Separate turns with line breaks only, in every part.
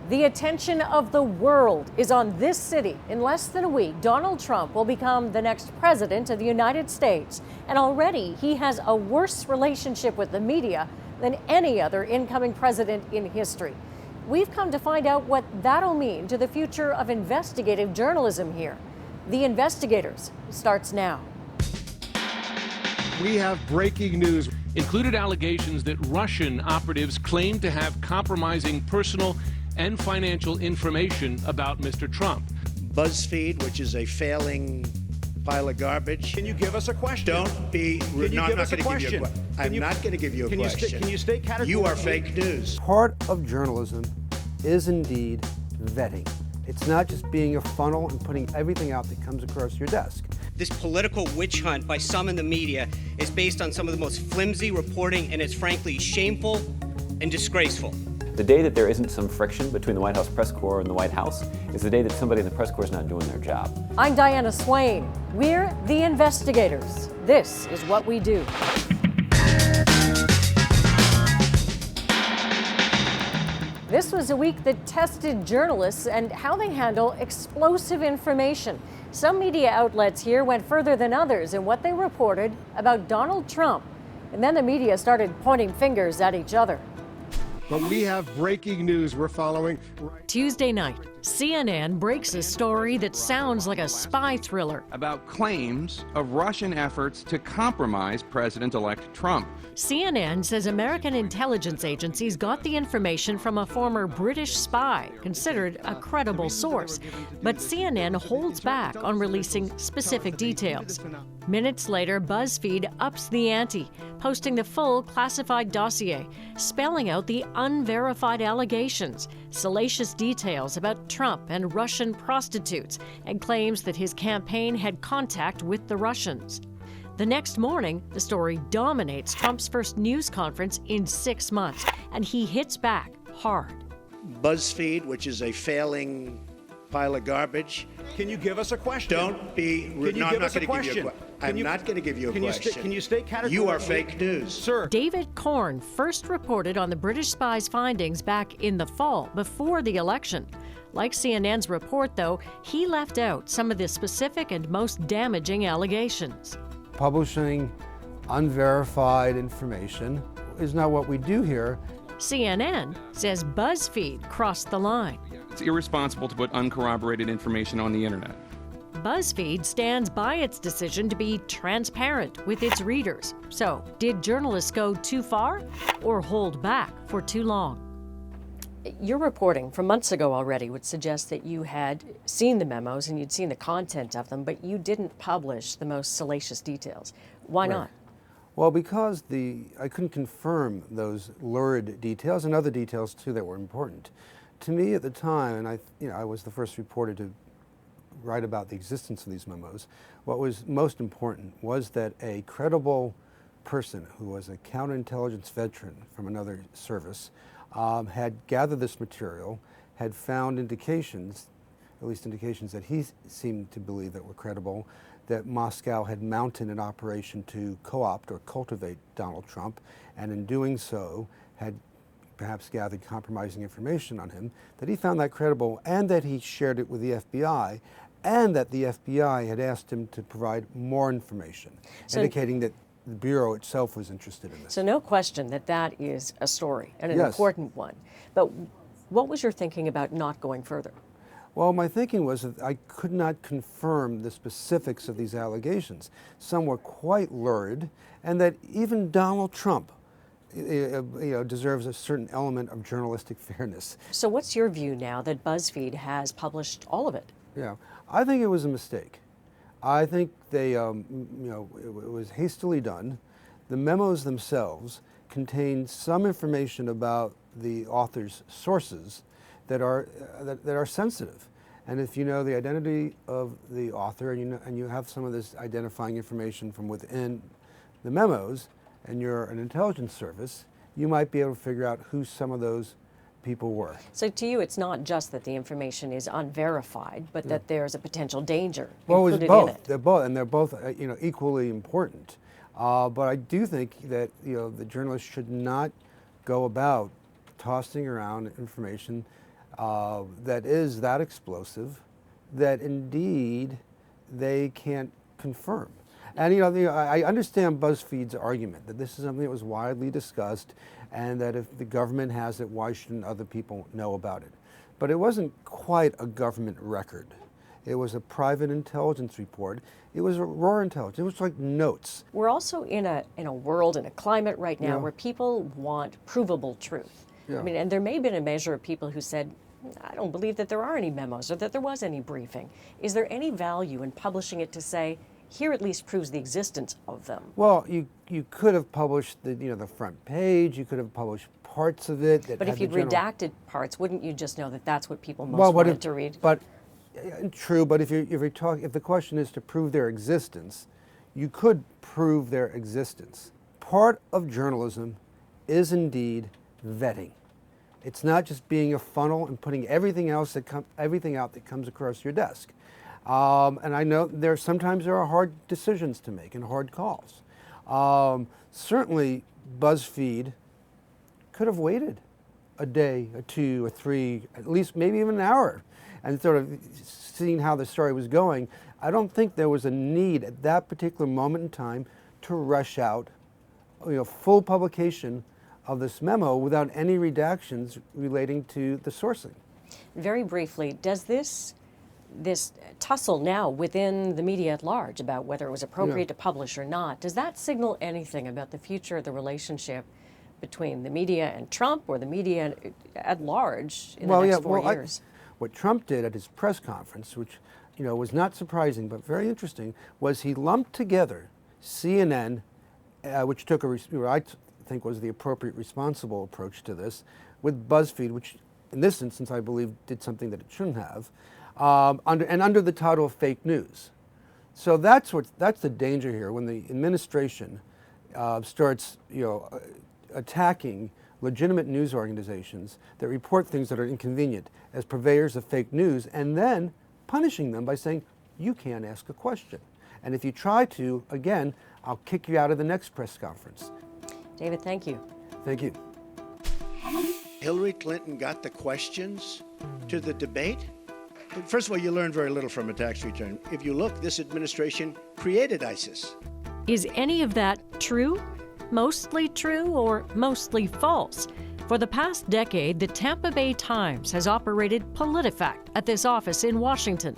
The attention of the world is on this city. In less than a week, Donald Trump will become the next president of the United States. And already he has a worse relationship with the media than any other incoming president in history. We've come to find out what that'll mean to the future of investigative journalism here. The Investigators starts now.
We have breaking news.
Included allegations that Russian operatives claim to have compromising personal and financial information about Mr. Trump.
BuzzFeed, which is a failing pile of garbage.
Can you give us a question?
Don't be rude.
No, I'm not going to give you a question.
I'm not going to give you a question.
Can you state categorically?
You are fake news.
Part of journalism is indeed vetting. It's not just being a funnel and putting everything out that comes across your desk.
This political witch hunt by some in the media is based on some of the most flimsy reporting, and it's frankly shameful and disgraceful.
The day that there isn't some friction between the White House press corps and the White House is the day that somebody in the press corps is not doing their job.
I'm Diana Swain. We're the Investigators. This is what we do. This was a week that tested journalists and how they handle explosive information. Some media outlets here went further than others in what they reported about Donald Trump. And then the media started pointing fingers at each other.
But we have breaking news we're following.
Tuesday night, CNN breaks a story that sounds like a spy thriller.
About claims of Russian efforts to compromise President-elect Trump.
CNN says American intelligence agencies got the information from a former British spy, considered a credible source. But CNN holds back on releasing specific details. Minutes later, BuzzFeed ups the ante, posting the full classified dossier, spelling out the unverified allegations, salacious details about Trump and Russian prostitutes, and claims that his campaign had contact with the Russians. The next morning, the story dominates Trump's first news conference in 6 months, and he hits back hard.
BuzzFeed, which is a failing pile of garbage.
Can you give us a question?
Don't be rude.
Can you
No,
give
I'm not
us a
going to give you a
question?
question. I'm not going to give you a question.
Can you state categorically?
You are fake news.
Sir.
David Corn first reported on the British spy's findings back in the fall, before the election. Like CNN's report, though, he left out some of the specific and most damaging allegations.
Publishing unverified information is not what we do here.
CNN says BuzzFeed crossed the line.
It's irresponsible to put uncorroborated information on the internet.
BuzzFeed stands by its decision to be transparent with its readers. So, did journalists go too far or hold back for too long? Your reporting from months ago already would suggest that you had seen the memos and you'd seen the content of them, but you didn't publish the most salacious details. Why not?
Well, because I couldn't confirm those lurid details and other details too that were important. To me at the time, and I was the first reporter to write about the existence of these memos, what was most important was that a credible person who was a counterintelligence veteran from another service had gathered this material, had found indications, at least indications that he seemed to believe that were credible, that Moscow had mounted an operation to co-opt or cultivate Donald Trump, and in doing so had perhaps gathered compromising information on him, that he found that credible and that he shared it with the FBI, and that the FBI had asked him to provide more information, indicating that the Bureau itself was interested in this.
So no question that that is a story, and an important one. But what was your thinking about not going further?
Well, my thinking was that I could not confirm the specifics of these allegations. Some were quite lurid, and that even Donald Trump deserves a certain element of journalistic fairness.
So what's your view now that BuzzFeed has published all of it?
Yeah, I think it was a mistake. I think they, it was hastily done. The memos themselves contain some information about the author's sources that are sensitive. And if you know the identity of the author and you have some of this identifying information from within the memos, and you're an intelligence service, you might be able to figure out who some of those people were.
So to you, it's not just that the information is unverified, but that there's a potential danger
included
in it.
They're both, and they're both equally important. But I do think that the journalists should not go about tossing around information that is that explosive that indeed they can't confirm. And I understand BuzzFeed's argument that this is something that was widely discussed and that if the government has it, why shouldn't other people know about it? But it wasn't quite a government record. It was a private intelligence report. It was a raw intelligence. It was like notes.
We're also in a world, in a climate right now where people want provable truth.
Yeah.
I mean, and there may have been a measure of people who said, I don't believe that there are any memos or that there was any briefing. Is there any value in publishing it to say, here at least proves the existence of them?
Well, you could have published the front page. You could have published parts of it.
But if you'd redacted parts, wouldn't you just know that that's what people most wanted to read?
But true. But if the question is to prove their existence, you could prove their existence. Part of journalism is indeed vetting. It's not just being a funnel and putting everything out that comes across your desk. And I know sometimes there are hard decisions to make and hard calls. Certainly, BuzzFeed could have waited a day, or two, or three, at least maybe even an hour, and sort of seeing how the story was going. I don't think there was a need at that particular moment in time to rush out, full publication of this memo without any redactions relating to the sourcing.
Very briefly, does this tussle now within the media at large about whether it was appropriate to publish or not, does that signal anything about the future of the relationship between the media and Trump, or the media at large in the next 4 years?
What Trump did at his press conference, which was not surprising but very interesting, was he lumped together CNN, which took I think was the appropriate, responsible approach to this, with BuzzFeed, which in this instance I believe did something that it shouldn't have, under the title of fake news. So that's the danger here when the administration starts attacking legitimate news organizations that report things that are inconvenient as purveyors of fake news, and then punishing them by saying, you can't ask a question. And if you try to, again, I'll kick you out of the next press conference.
David, thank you.
Thank you.
Hillary Clinton got the questions to the debate? First of all, you learn very little from a tax return. If you look, this administration created ISIS.
Is any of that true? Mostly true or mostly false? For the past decade, the Tampa Bay Times has operated PolitiFact at this office in Washington.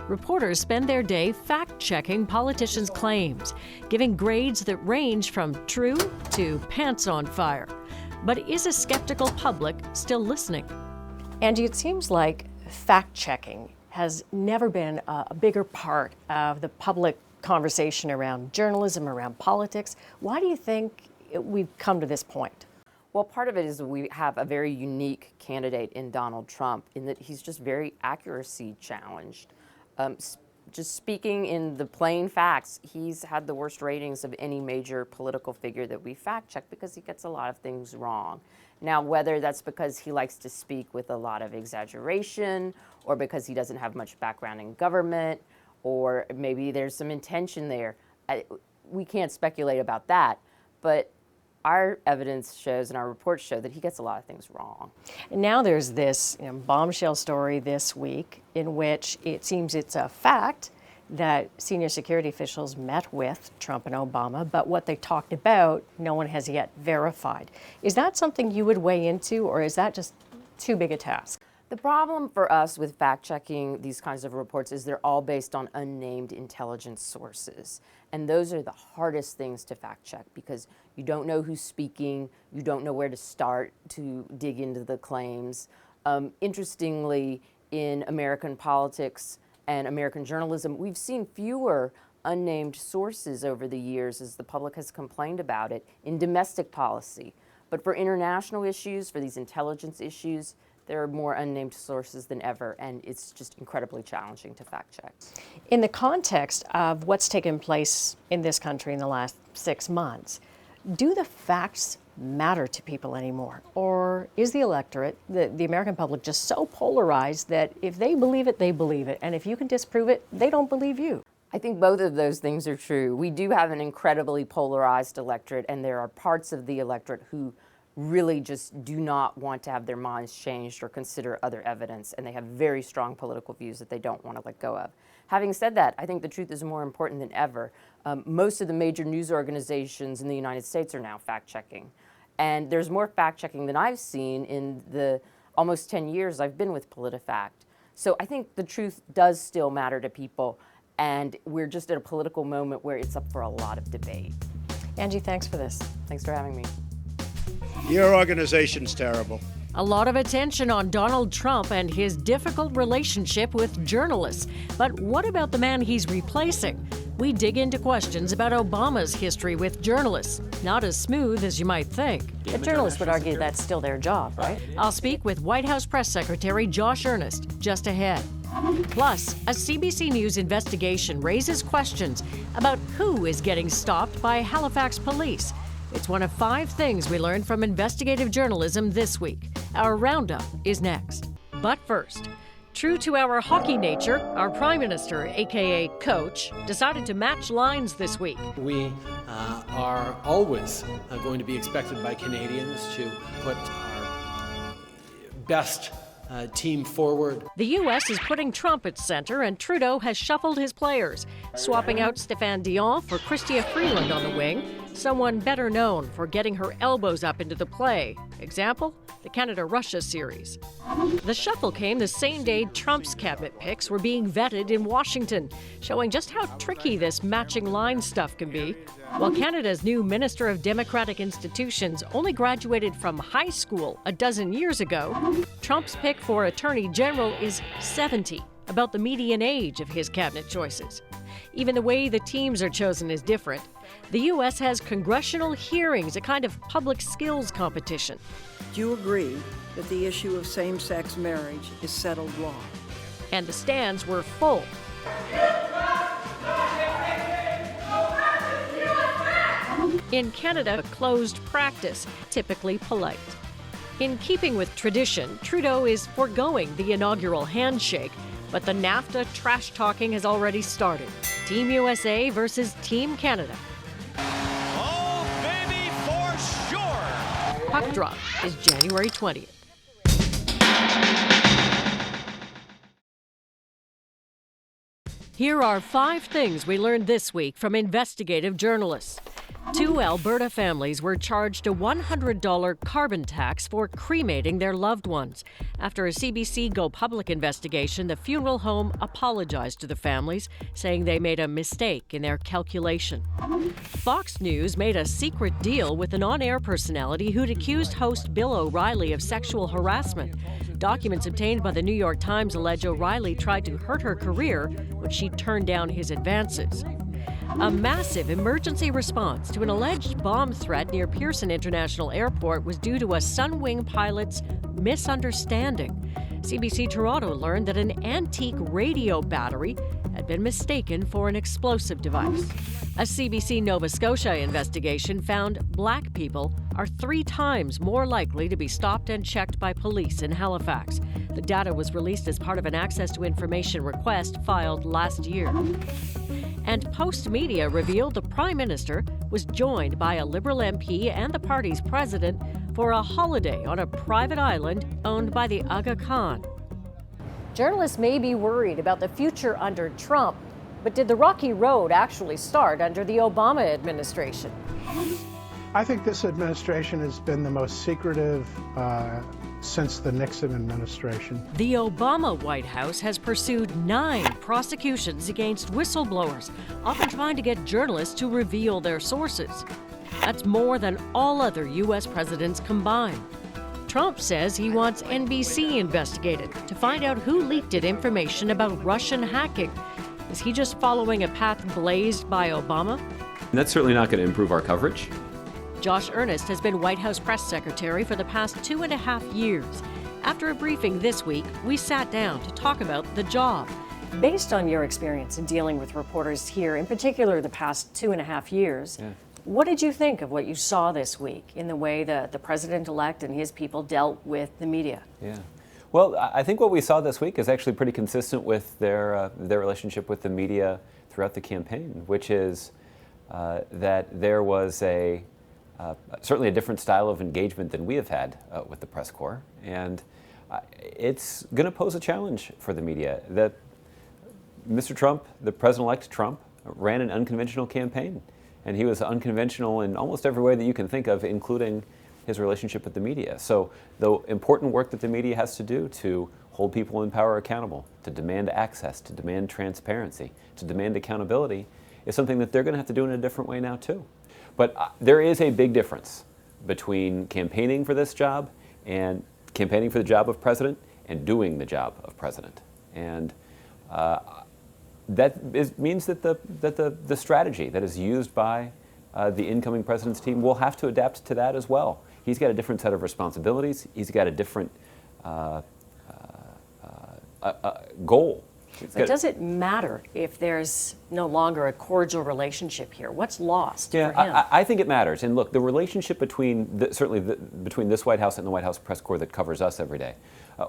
Reporters spend their day fact-checking politicians' claims, giving grades that range from true to pants on fire. But is a skeptical public still listening? Andy, it seems like fact-checking has never been a bigger part of the public conversation around journalism, around politics. Why do you think we've come to this point?
Well, part of it is we have a very unique candidate in Donald Trump in that he's just very accuracy challenged. Just speaking in the plain facts, he's had the worst ratings of any major political figure that we fact-check because he gets a lot of things wrong. Now, whether that's because he likes to speak with a lot of exaggeration or because he doesn't have much background in government, or maybe there's some intention there, we can't speculate about that. But our evidence shows and our reports show that he gets a lot of things wrong.
And now there's this bombshell story this week in which it seems it's a fact that senior security officials met with Trump and Obama, but what they talked about, no one has yet verified. Is that something you would weigh into, or is that just too big a task?
The problem for us with fact-checking these kinds of reports is they're all based on unnamed intelligence sources. And those are the hardest things to fact-check because you don't know who's speaking, you don't know where to start to dig into the claims. Interestingly, in American politics and American journalism, we've seen fewer unnamed sources over the years as the public has complained about it in domestic policy. But for international issues, for these intelligence issues, there are more unnamed sources than ever, and it's just incredibly challenging to fact check.
In the context of what's taken place in this country in the last 6 months, do the facts matter to people anymore? Or is the electorate, the American public, just so polarized that if they believe it, they believe it, and if you can disprove it, they don't believe you?
I think both of those things are true. We do have an incredibly polarized electorate, and there are parts of the electorate who really just do not want to have their minds changed or consider other evidence, and they have very strong political views that they don't want to let go of. Having said that, I think the truth is more important than ever. Most of the major news organizations in the United States are now fact-checking, and there's more fact-checking than I've seen in the almost 10 years I've been with PolitiFact. So I think the truth does still matter to people, and we're just at a political moment where it's up for a lot of debate.
Angie, thanks for this.
Thanks for having me.
Your organization's terrible.
A lot of attention on Donald Trump and his difficult relationship with journalists. But what about the man he's replacing? We dig into questions about Obama's history with journalists. Not as smooth as you might think.
The journalists would argue that's still their job, right?
I'll speak with White House Press Secretary Josh Earnest just ahead. Plus, a CBC News investigation raises questions about who is getting stopped by Halifax police. It's one of 5 things we learned from investigative journalism this week. Our roundup is next. But first, true to our hockey nature, our Prime Minister, aka Coach, decided to match lines this week.
We are always going to be expected by Canadians to put our best team forward.
The U.S. is putting Trump at center, and Trudeau has shuffled his players, swapping out Stéphane Dion for Chrystia Freeland on the wing, someone better known for getting her elbows up into the play. Example, the Canada-Russia series. The shuffle came the same day Trump's cabinet picks were being vetted in Washington, showing just how tricky this matching line stuff can be. While Canada's new Minister of Democratic Institutions only graduated from high school a dozen years ago, Trump's pick for Attorney General is 70, about the median age of his cabinet choices. Even the way the teams are chosen is different. The U.S. has congressional hearings, a kind of public skills competition.
Do you agree that the issue of same-sex marriage is settled law?
And the stands were full. In Canada, a closed practice, typically polite. In keeping with tradition, Trudeau is foregoing the inaugural handshake, but the NAFTA trash talking has already started. Team USA versus Team Canada.
Oh, baby, for sure!
Puck drop is January 20th. Here are 5 things we learned this week from investigative journalists. 2 Alberta families were charged a $100 carbon tax for cremating their loved ones. After a CBC Go Public investigation, the funeral home apologized to the families, saying they made a mistake in their calculation. Fox News made a secret deal with an on-air personality who'd accused host Bill O'Reilly of sexual harassment. Documents obtained by the New York Times allege O'Reilly tried to hurt her career when she turned down his advances. A massive emergency response to an alleged bomb threat near Pearson International Airport was due to a Sunwing pilot's misunderstanding. CBC Toronto learned that an antique radio battery had been mistaken for an explosive device. A CBC Nova Scotia investigation found Black people are 3 times more likely to be stopped and checked by police in Halifax. The data was released as part of an access to information request filed last year. And Post Media revealed the Prime Minister was joined by a Liberal MP and the party's president for a holiday on a private island owned by the Aga Khan. Journalists may be worried about the future under Trump, but did the rocky road actually start under the Obama administration?
I think this administration has been the most secretive since the Nixon administration.
The Obama White House has pursued 9 prosecutions against whistleblowers, often trying to get journalists to reveal their sources. That's more than all other U.S. presidents combined. Trump says he wants NBC investigated to find out who leaked it information about Russian hacking. Is he just following a path blazed by Obama?
And that's certainly not going to improve our coverage.
Josh Earnest has been White House press secretary for the past 2.5 years. After a briefing this week, we sat down to talk about the job.
Based on your experience in dealing with reporters here, in particular the past 2.5 years, what did you think of what you saw this week in the way that the president-elect and his people dealt with the media?
Yeah. Well, I think what we saw this week is actually pretty consistent with their relationship with the media throughout the campaign, which is that there was a certainly a different style of engagement than we have had with the press corps. And it's going to pose a challenge for the media. That Mr. Trump, the President-elect Trump, ran an unconventional campaign. And he was unconventional in almost every way that you can think of, including his relationship with the media. So the important work that the media has to do to hold people in power accountable, to demand access, to demand transparency, to demand accountability, is something that they're going to have to do in a different way now too. But there is a big difference between campaigning for this job and campaigning for the job of president and doing the job of president. And means that the strategy that is used by the incoming president's team will have to adapt to that as well. He's got a different set of responsibilities. He's got a different goal.
But does it matter if there's no longer a cordial relationship here? What's lost for him?
I think it matters. And look, the relationship between, between this White House and the White House press corps that covers us every day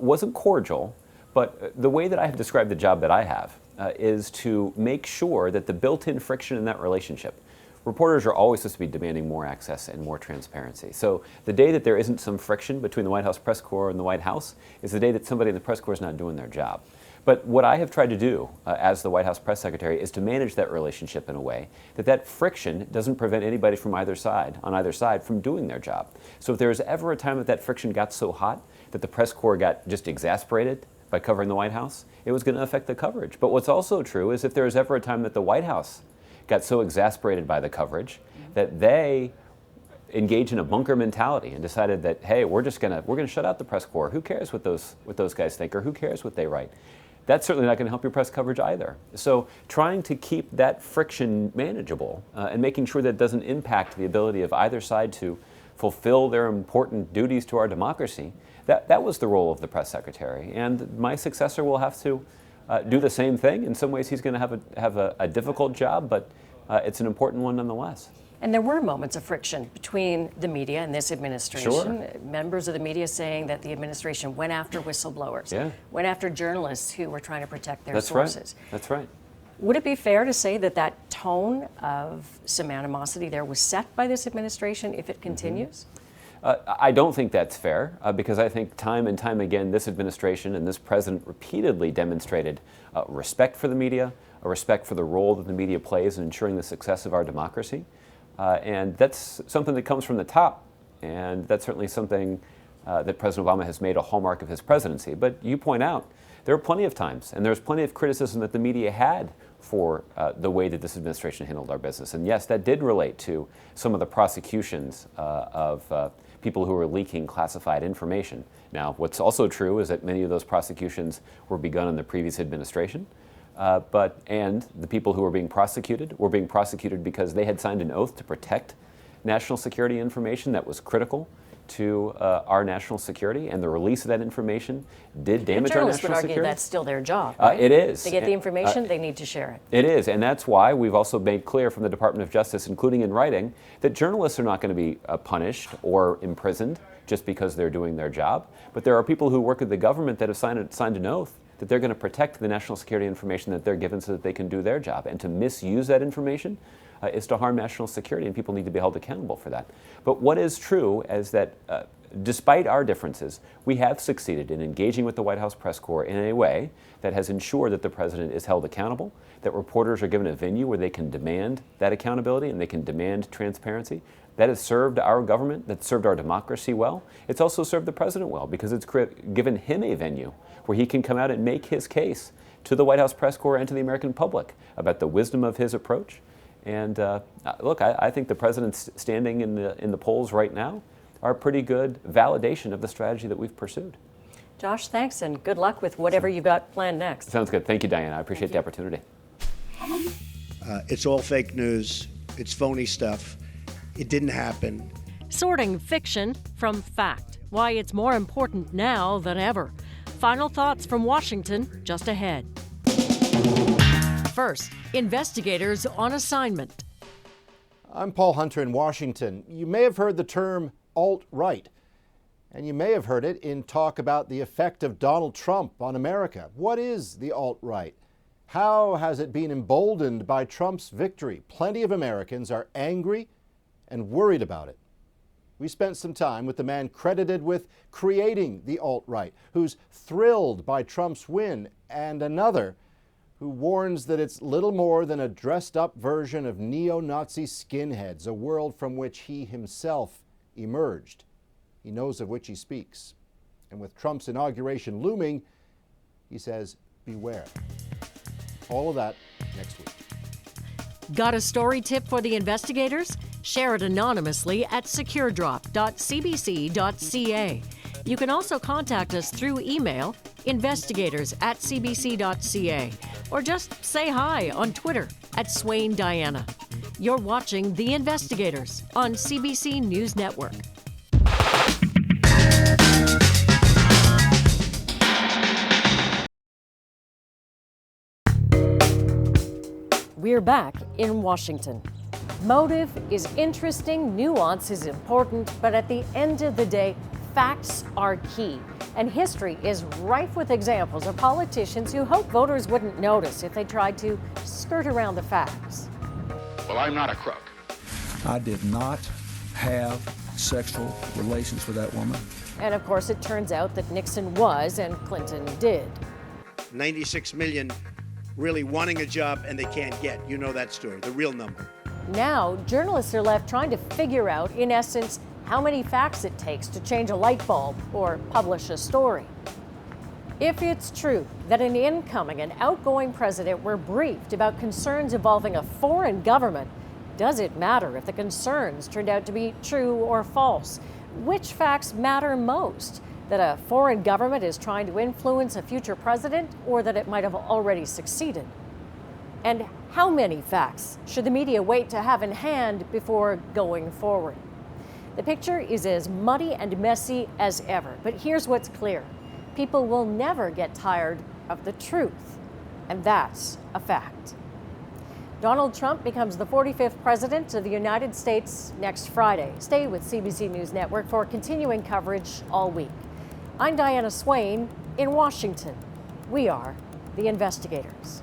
wasn't cordial, but the way that I have described the job that I have is to make sure that the built-in friction in that relationship, reporters are always supposed to be demanding more access and more transparency. So the day that there isn't some friction between the White House press corps and the White House is the day that somebody in the press corps is not doing their job. But what I have tried to do as the White House press secretary is to manage that relationship in a way that friction doesn't prevent anybody from on either side from doing their job. So if there was ever a time that friction got so hot that the press corps got just exasperated by covering the White House, it was going to affect the coverage. But what's also true is if there was ever a time that the White House got so exasperated by the coverage that they engaged in a bunker mentality and decided that, hey, we're going to shut out the press corps. Who cares what those guys think, or who cares what they write? That's certainly not going to help your press coverage either. So trying to keep that friction manageable and making sure that it doesn't impact the ability of either side to fulfill their important duties to our democracy, that was the role of the press secretary. And my successor will have to do the same thing. In some ways, he's going to have a difficult job, but it's an important one nonetheless.
And there were moments of friction between the media and this administration.
Sure.
Members of the media saying that the administration went after whistleblowers, went after journalists who were trying to protect their sources.
Right. That's right.
Would it be fair to say that tone of some animosity there was set by this administration if it continues?
I don't think that's fair because I think time and time again this administration and this president repeatedly demonstrated respect for the media, a respect for the role that the media plays in ensuring the success of our democracy. And that's something that comes from the top, and that's certainly something that President Obama has made a hallmark of his presidency. But you point out there are plenty of times, and there's plenty of criticism that the media had for the way that this administration handled our business. And yes, that did relate to some of the prosecutions of people who were leaking classified information. Now, what's also true is that many of those prosecutions were begun in the previous administration. And the people who were being prosecuted because they had signed an oath to protect national security information that was critical to our national security, and the release of that information did damage our national security.
Journalists would argue that's still their job, right?
It is.
They get the information, they need to share it.
It is, and that's why we've also made clear from the Department of Justice, including in writing, that journalists are not going to be punished or imprisoned just because they're doing their job. But there are people who work at the government that have signed an oath that they're going to protect the national security information that they're given so that they can do their job. And to misuse that information is to harm national security, and people need to be held accountable for that. But what is true is that despite our differences, we have succeeded in engaging with the White House press corps in a way that has ensured that the president is held accountable, that reporters are given a venue where they can demand that accountability and they can demand transparency. That has served our government, that's served our democracy well. It's also served the president well because it's given him a venue where he can come out and make his case to the White House press corps and to the American public about the wisdom of his approach. And look, I think the president's standing in the polls right now are a pretty good validation of the strategy that we've pursued.
Josh, thanks, and good luck with whatever you've got planned next.
Sounds good. Thank you, Diana. I appreciate the opportunity.
It's all fake news. It's phony stuff. It didn't happen.
Sorting fiction from fact. Why it's more important now than ever. Final thoughts from Washington just ahead. First, investigators on assignment.
I'm Paul Hunter in Washington. You may have heard the term alt-right, and you may have heard it in talk about the effect of Donald Trump on America. What is the alt-right? How has it been emboldened by Trump's victory? Plenty of Americans are angry and worried about it. we spent some time with the man credited with creating the alt-right, who's thrilled by Trump's win, and another who warns that it's little more than a dressed-up version of neo-Nazi skinheads, a world from which he himself emerged. He knows of which he speaks. And with Trump's inauguration looming, he says, beware. All of that next week.
Got a story tip for the investigators? Share it anonymously at securedrop.cbc.ca. You can also contact us through email, investigators@cbc.ca, or just say hi on Twitter @Swain Diana. You're watching The Investigators on CBC News Network. We're back in Washington. Motive is interesting, nuance is important, but at the end of the day, facts are key. And history is rife with examples of politicians who hope voters wouldn't notice if they tried to skirt around the facts.
Well, I'm not a crook.
I did not have sexual relations with that woman.
And of course, it turns out that Nixon was and Clinton did.
96 million really wanting a job and they can't get. You know that story, the real number.
Now, journalists are left trying to figure out, in essence, how many facts it takes to change a light bulb or publish a story. If it's true that an incoming and outgoing president were briefed about concerns involving a foreign government, does it matter if the concerns turned out to be true or false? Which facts matter most? That a foreign government is trying to influence a future president, or that it might have already succeeded? And how many facts should the media wait to have in hand before going forward? The picture is as muddy and messy as ever, but here's what's clear. People will never get tired of the truth, and that's a fact. Donald Trump becomes the 45th president of the United States next Friday. Stay with CBC News Network for continuing coverage all week. I'm Diana Swain in Washington. We are The Investigators.